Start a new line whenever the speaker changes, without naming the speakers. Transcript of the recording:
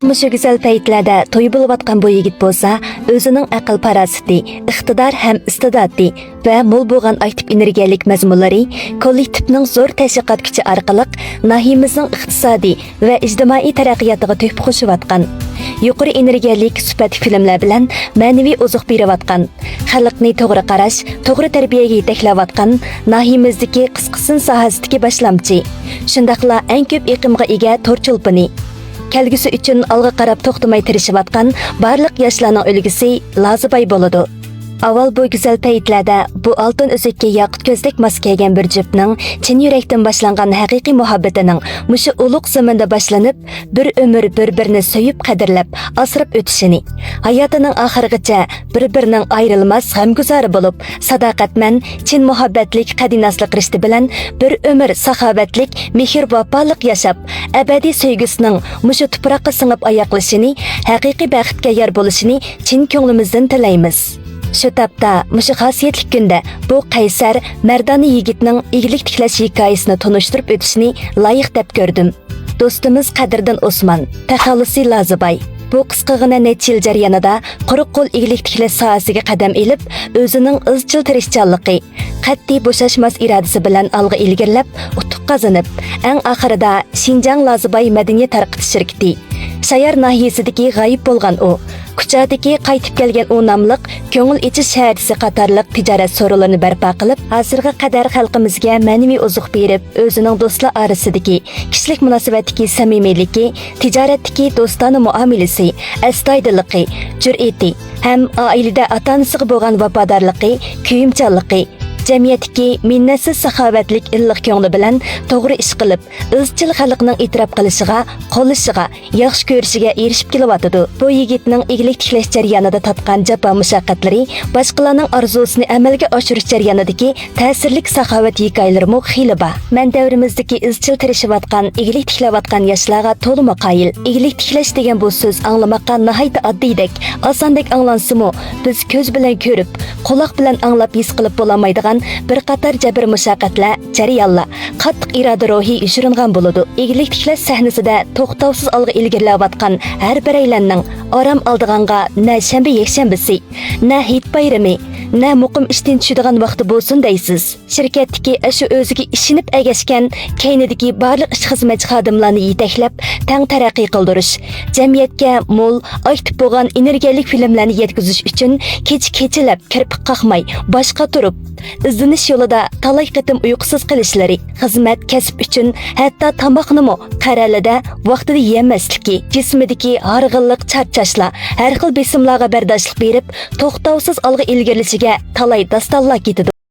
Mushu güzel paytlarda to'y bo'layotgan bu yigit bo'lsa, o'zining aql parasiti, iqtidor ham istidodi va mo'l bo'lgan aktiv energiyalik mazmunlari kollektivning zo'r tashviqot kuchi orqali nahiyimizning iqtisodiy va ijtimoiy taraqqiyotiga to'p qo'shayotgan. Yuqori energiyalik sifatli filmlar bilan ma'naviy oziq berayotgan, xalqni to'g'ri qarash, to'g'ri tarbiyaga yetaklayotgan nahiyimizdagi qisqisin sohasidagi boshlamchi. Shundaqla eng ko'p iqimga ega to'rchulpini. Kelgisi uchun alg'a qarab to'xtamay tirishayotgan barliq yoshlarning ulgisi Lazibay bo'ladi. Avval bu güzel paytlarda bu oltin o'zakka yoqut ko'zdek mos kelgan bir juftning chin yurakdan boshlangan haqiqiy muhabbatining mushu ulug' zamonda boshlanib, bir umr bir-birini so'yib qadrlab, asrab o'tishini, hayotining oxirigacha bir-birining ayrilmas g'amguzari bo'lib, sadoqatman, chin muhabbatlik qadinaslik rishti bilan bir umr saxovatlik, mehr vafoliq yashab, abadiy sevgisining mushu tuproqqa singib oyoqlashini, haqiqiy baxtga yor bo'lishini chin ko'nglimizdan tilaymiz. Shu tapda, mushu xosiyatli kunda bu qaysar, mardona yigitning igilik tiklash hikoyasini tunishtirib o'tishni loyiq deb ko'rdim. Do'stimiz Qadrdin Osmon, taxallusi Lazibay. Bu qisqagina necha yil jarayonida quruq qo'l igilik tiklash sohasiga qadam ilib, o'zining izchil tirishchanligi, qat'iy bo'shashmas irodasi bilan olg'a ilgirlab, utuq qozonib, eng oxirida Xinjiang Lazibay madaniyat tarqitish shirkati Shayar nahiyasidagi g'oyib bo'lgan u, Kuchadagi qaytib kelgan u nomliq ko'ngil ichish shaharchisi qatorliq tijorat so'rovlarini barpo qilib, hozirga qadar xalqimizga ma'naviy oziq berib, o'zining do'stlar orasidagi kishilik munosabatdagi samimiyligi, tijoratdagi do'stona muomalasi, astoydilligi, jur'ati ham oilada ota-onasiga bo'lgan vafodorligi, kuyimchanligi, jamiyatdagi minnatsiz saxovatlik illiq ko'ngli bilan to'g'ri ish qilib, izchil xalqning e'tirof qilishiga, qo'llishiga, yaxshi ko'rishiga erishib kelyotdi. Bu yigitning igilik tiklash jarayonida tatgan jafo mushaqqatlari boshqalarning orzusini amalga oshirish jarayonidagi ta'sirli saxovat hikoyalarimi xili bor. Men davrimizdagi izchil tirishayotgan, igilik tiklayotgan yoshlarga to'liq qoyil. Igilik tiklash degan bu so'z anglamoqqa nihoyat oddiydek, osondek anglansimi, biz ko'z bilan ko'rib, quloq bilan anglab his qilib bo'lolmaydigan bir qator jabr mushaqqatlar, jarayonlar, qattiq iroda ruhi yoshiringan bo'ladi. Igilik tiklash sahnasida to'xtovsiz olg'a ilgirlayotgan har bir aylanning orom oldiganga na shanba yakshanbasi, na hit bayrami, na muqim ishdan tushadigan vaqti bo'lsin deysiz. Shirkatdagi shu o'ziga ishinib agashgan, kaynidagi barliq ish xizmatchi xodimlarni yetaklab, tang taraqqiy qildirish, jamiyatga mo'l, aktiv bo'lgan energiyalik filmlarni yetkazish uchun kechalab kirpik qaqmay, boshqa turib, izlanish yo'lida talay qitim uyqusiz qilishlari, xizmat kasb uchun hatto tomoqnimi qaralida vaqtida yemasligi, jismidagi harg'inlik, charchashlar, har xil besimlarga bardoshlik berib, to'xtovsiz olg'a ilgarilishiga talay dastonlar ketadi.